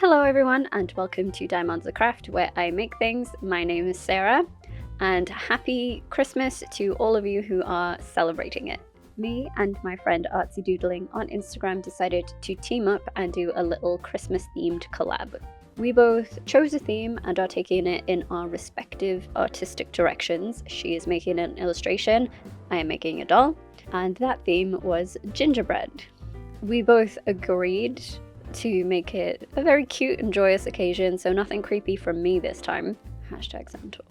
Hello everyone and welcome to Diamonds of Craft, where I make things. My name is Sarah and happy Christmas to all of you who are celebrating it. Me and my friend Artsy Doodling on Instagram decided to team up and do a little Christmas themed collab. We both chose a theme and are taking it in our respective artistic directions. She is making an illustration, I am making a doll, and that theme was gingerbread. We both agreed to make it a very cute and joyous occasion, so nothing creepy from me this time. Hashtag Santo.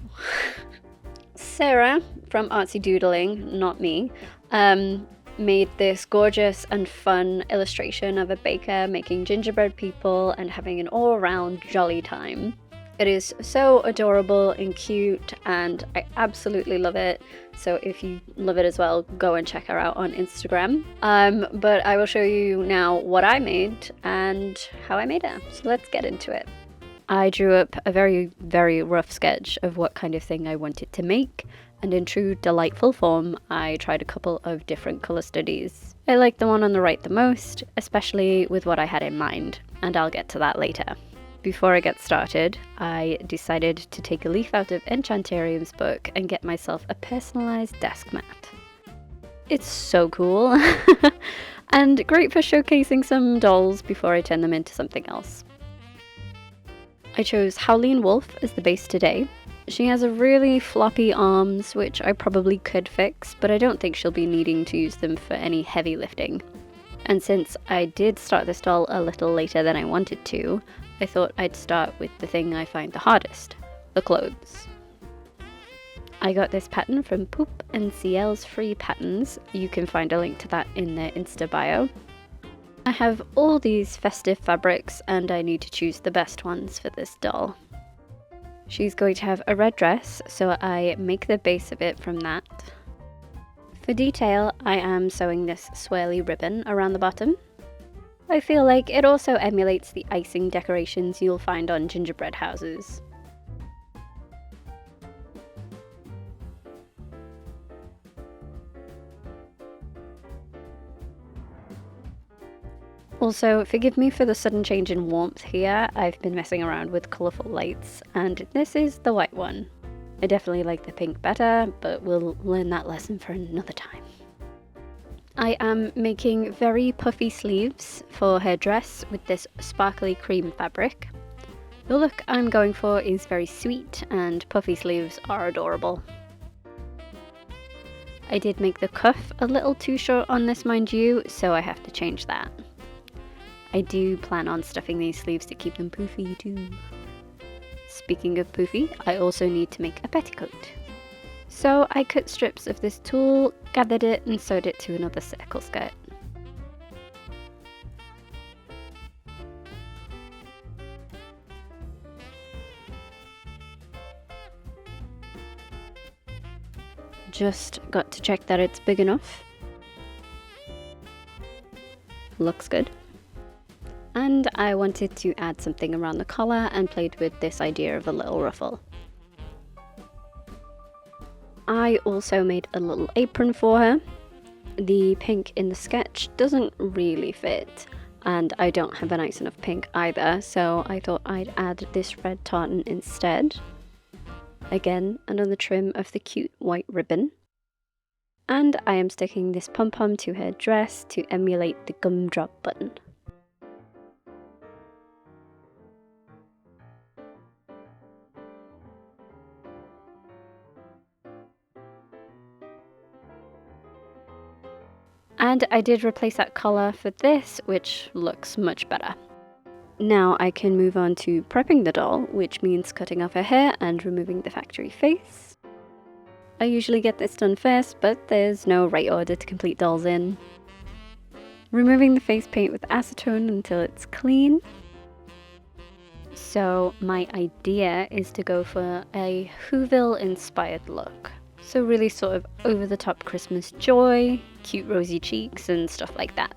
Sarah from Artsy Doodling, not me, made this gorgeous and fun illustration of a baker making gingerbread people and having an all-around jolly time. It is so adorable and cute and I absolutely love it. So if you love it as well, go and check her out on Instagram. But I will show you now what I made and how I made it. So let's get into it. I drew up a very, very rough sketch of what kind of thing I wanted to make. And in true delightful form, I tried a couple of different colour studies. I liked the one on the right the most, especially with what I had in mind. And I'll get to that later. Before I get started, I decided to take a leaf out of Enchantarium's book and get myself a personalised desk mat. It's so cool and great for showcasing some dolls before I turn them into something else. I chose Howleen Wolf as the base today. She has a really floppy arms, which I probably could fix, but I don't think she'll be needing to use them for any heavy lifting. And since I did start this doll a little later than I wanted to, I thought I'd start with the thing I find the hardest, the clothes. I got this pattern from Poop and CL's free patterns. You can find a link to that in their Insta bio. I have all these festive fabrics and I need to choose the best ones for this doll. She's going to have a red dress, so I make the base of it from that. For detail, I am sewing this swirly ribbon around the bottom. I feel like it also emulates the icing decorations you'll find on gingerbread houses. Also, forgive me for the sudden change in warmth here. I've been messing around with colourful lights, and this is the white one. I definitely like the pink better, but we'll learn that lesson for another time. I am making very puffy sleeves for her dress with this sparkly cream fabric. The look I'm going for is very sweet and puffy sleeves are adorable. I did make the cuff a little too short on this, mind you, so I have to change that. I do plan on stuffing these sleeves to keep them poofy too. Speaking of poofy, I also need to make a petticoat. So I cut strips of this tulle, gathered it and sewed it to another circle skirt. Just got to check that it's big enough. Looks good. And I wanted to add something around the collar and played with this idea of a little ruffle. I also made a little apron for her. The pink in the sketch doesn't really fit, and I don't have a nice enough pink either, so I thought I'd add this red tartan instead. Again, another trim of the cute white ribbon. And I am sticking this pom-pom to her dress to emulate the gumdrop button. And I did replace that collar for this, which looks much better. Now I can move on to prepping the doll, which means cutting off her hair and removing the factory face. I usually get this done first, but there's no right order to complete dolls in. Removing the face paint with acetone until it's clean. So my idea is to go for a Whoville inspired look. So really sort of over-the-top Christmas joy, cute rosy cheeks and stuff like that.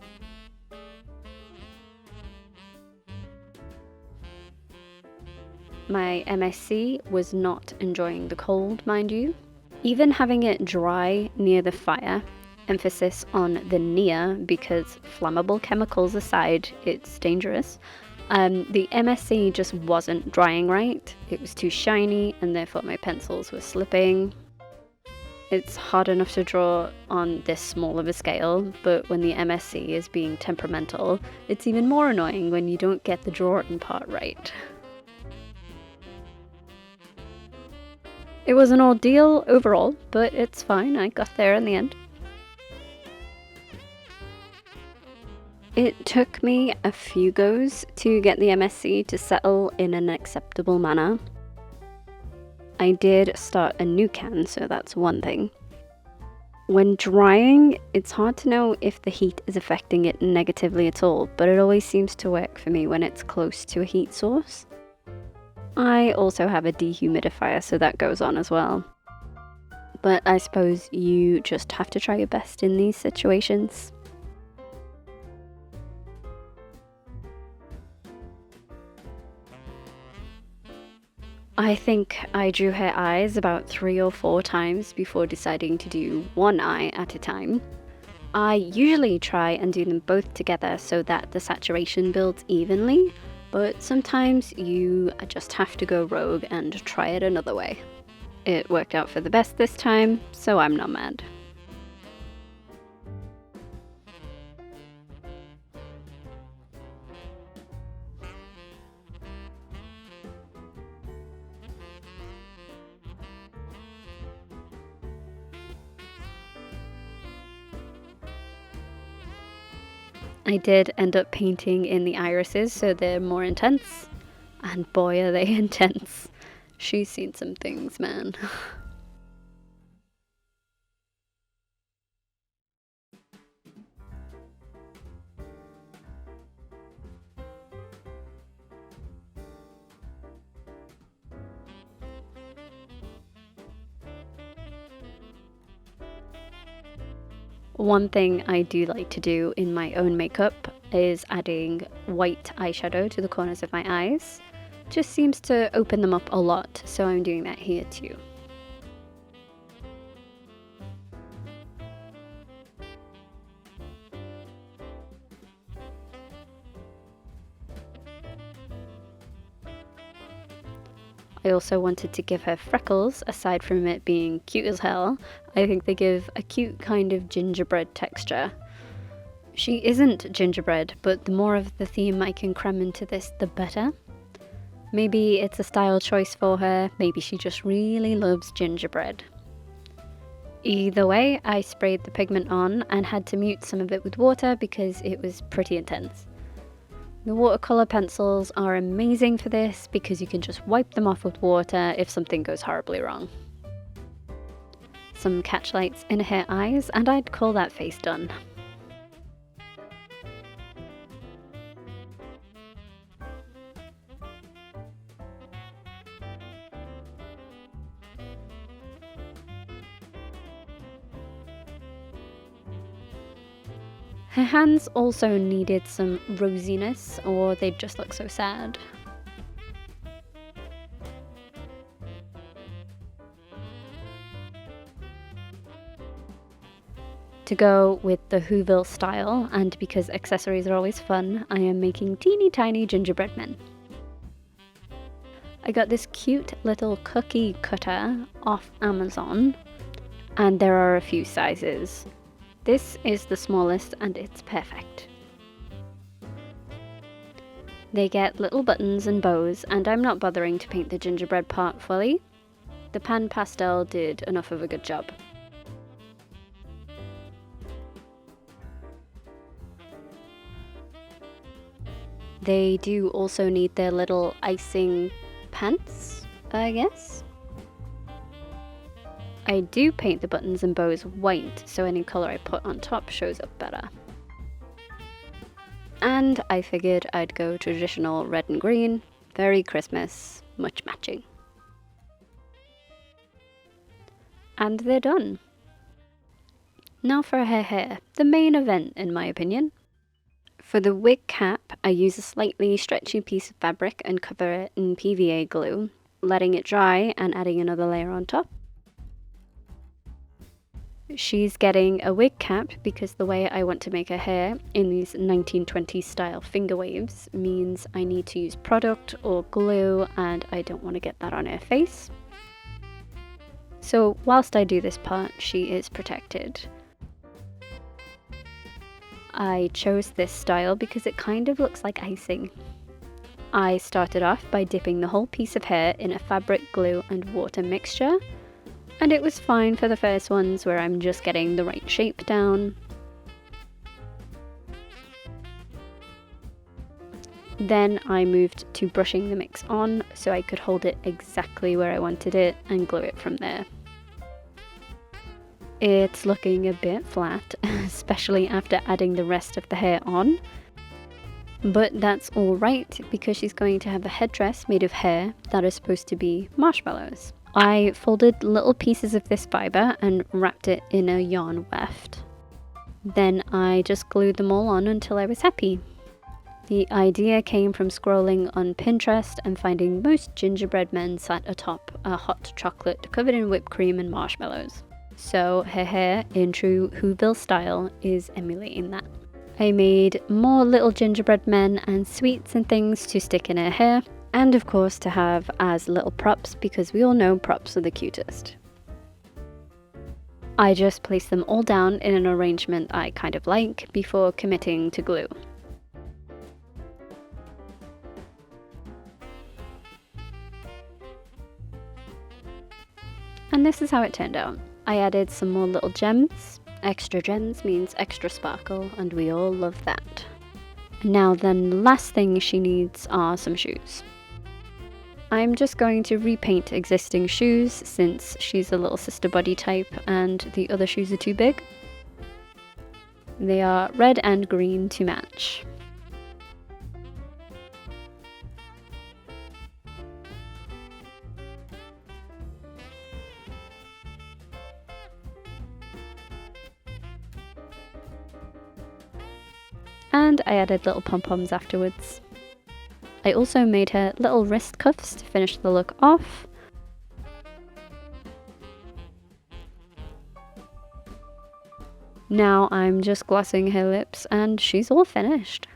My MSC was not enjoying the cold, mind you. Even having it dry near the fire, emphasis on the near because flammable chemicals aside, it's dangerous, The MSC just wasn't drying right. It was too shiny and therefore my pencils were slipping. It's hard enough to draw on this small of a scale, but when the MSC is being temperamental, it's even more annoying when you don't get the drawing part right. It was an ordeal overall, but it's fine, I got there in the end. It took me a few goes to get the MSC to settle in an acceptable manner. I did start a new can, so that's one thing. When drying, it's hard to know if the heat is affecting it negatively at all, but it always seems to work for me when it's close to a heat source. I also have a dehumidifier, so that goes on as well. But I suppose you just have to try your best in these situations. I think I drew her eyes about 3 or 4 times before deciding to do one eye at a time. I usually try and do them both together so that the saturation builds evenly, but sometimes you just have to go rogue and try it another way. It worked out for the best this time, so I'm not mad. I did end up painting in the irises so they're more intense, and boy are they intense. She's seen some things, man. One thing I do like to do in my own makeup is adding white eyeshadow to the corners of my eyes. Just seems to open them up a lot, so I'm doing that here too. I also wanted to give her freckles, aside from it being cute as hell. I think they give a cute kind of gingerbread texture. She isn't gingerbread, but the more of the theme I can cram into this, the better. Maybe it's a style choice for her, maybe she just really loves gingerbread. Either way, I sprayed the pigment on and had to mute some of it with water because it was pretty intense. The watercolour pencils are amazing for this because you can just wipe them off with water if something goes horribly wrong. Some catch lights in her eyes and I'd call that face done. Her hands also needed some rosiness or they'd just look so sad. To go with the Whoville style, and because accessories are always fun, I am making teeny tiny gingerbread men. I got this cute little cookie cutter off Amazon, and there are a few sizes. This is the smallest and it's perfect. They get little buttons and bows, and I'm not bothering to paint the gingerbread part fully. The pan pastel did enough of a good job. They do also need their little icing pants, I guess. I do paint the buttons and bows white, so any colour I put on top shows up better. And I figured I'd go traditional red and green, very Christmas, much matching. And they're done. Now for her hair, the main event in my opinion. For the wig cap, I use a slightly stretchy piece of fabric and cover it in PVA glue, letting it dry and adding another layer on top. She's getting a wig cap because the way I want to make her hair in these 1920s style finger waves means I need to use product or glue, and I don't want to get that on her face. So whilst I do this part, she is protected. I chose this style because it kind of looks like icing. I started off by dipping the whole piece of hair in a fabric glue and water mixture, and it was fine for the first ones where I'm just getting the right shape down. Then I moved to brushing the mix on so I could hold it exactly where I wanted it and glue it from there. It's looking a bit flat, especially after adding the rest of the hair on. But that's alright because she's going to have a headdress made of hair that is supposed to be marshmallows. I folded little pieces of this fibre and wrapped it in a yarn weft. Then I just glued them all on until I was happy. The idea came from scrolling on Pinterest and finding most gingerbread men sat atop a hot chocolate covered in whipped cream and marshmallows. So her hair, in true Whoville style, is emulating that. I made more little gingerbread men and sweets and things to stick in her hair, and of course to have as little props because we all know props are the cutest. I just placed them all down in an arrangement I kind of like before committing to glue. And this is how it turned out. I added some more little gems. Extra gems means extra sparkle, and we all love that. Now then, the last thing she needs are some shoes. I'm just going to repaint existing shoes since she's a little sister body type and the other shoes are too big. They are red and green to match. And I added little pom-poms afterwards. I also made her little wrist cuffs to finish the look off. Now I'm just glossing her lips and she's all finished.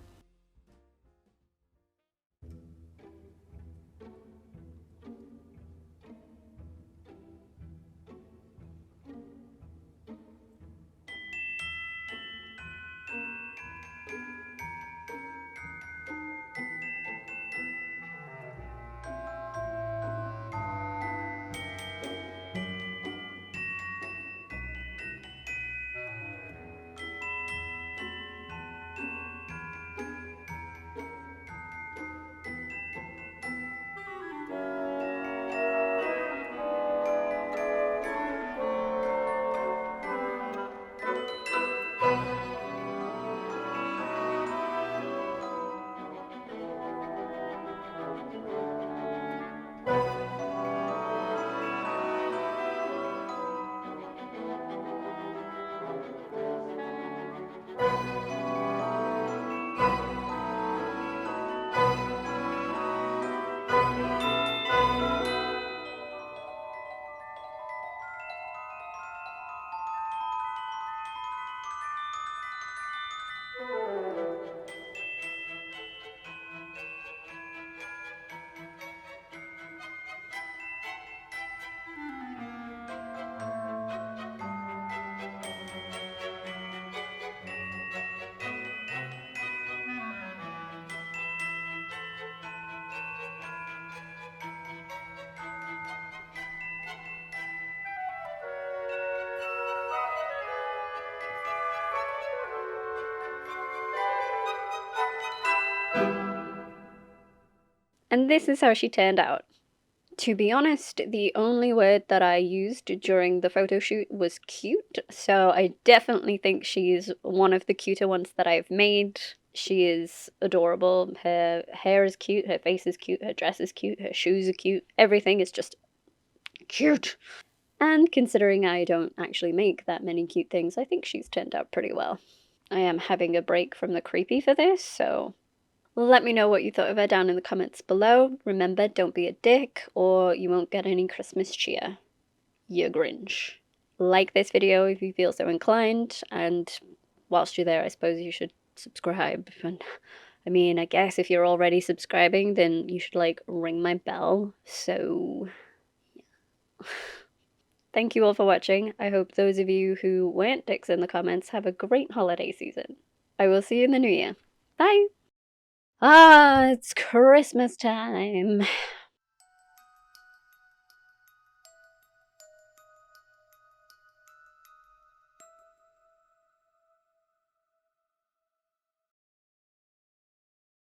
And this is how she turned out. To be honest, the only word that I used during the photo shoot was cute, so I definitely think she's one of the cuter ones that I've made. She is adorable. Her hair is cute, her face is cute, her dress is cute, her shoes are cute. Everything is just cute. And considering I don't actually make that many cute things, I think she's turned out pretty well. I am having a break from the creepy for this, so let me know what you thought of her down in the comments below. Remember, don't be a dick or you won't get any Christmas cheer. You Grinch. like this video if you feel so inclined, and whilst you're there, I suppose you should subscribe. And I mean, I guess if you're already subscribing, then you should like ring my bell. So yeah. Thank you all for watching. I hope those of you who weren't dicks in the comments have a great holiday season. I will see you in the new year. Bye! Ah, it's Christmas time.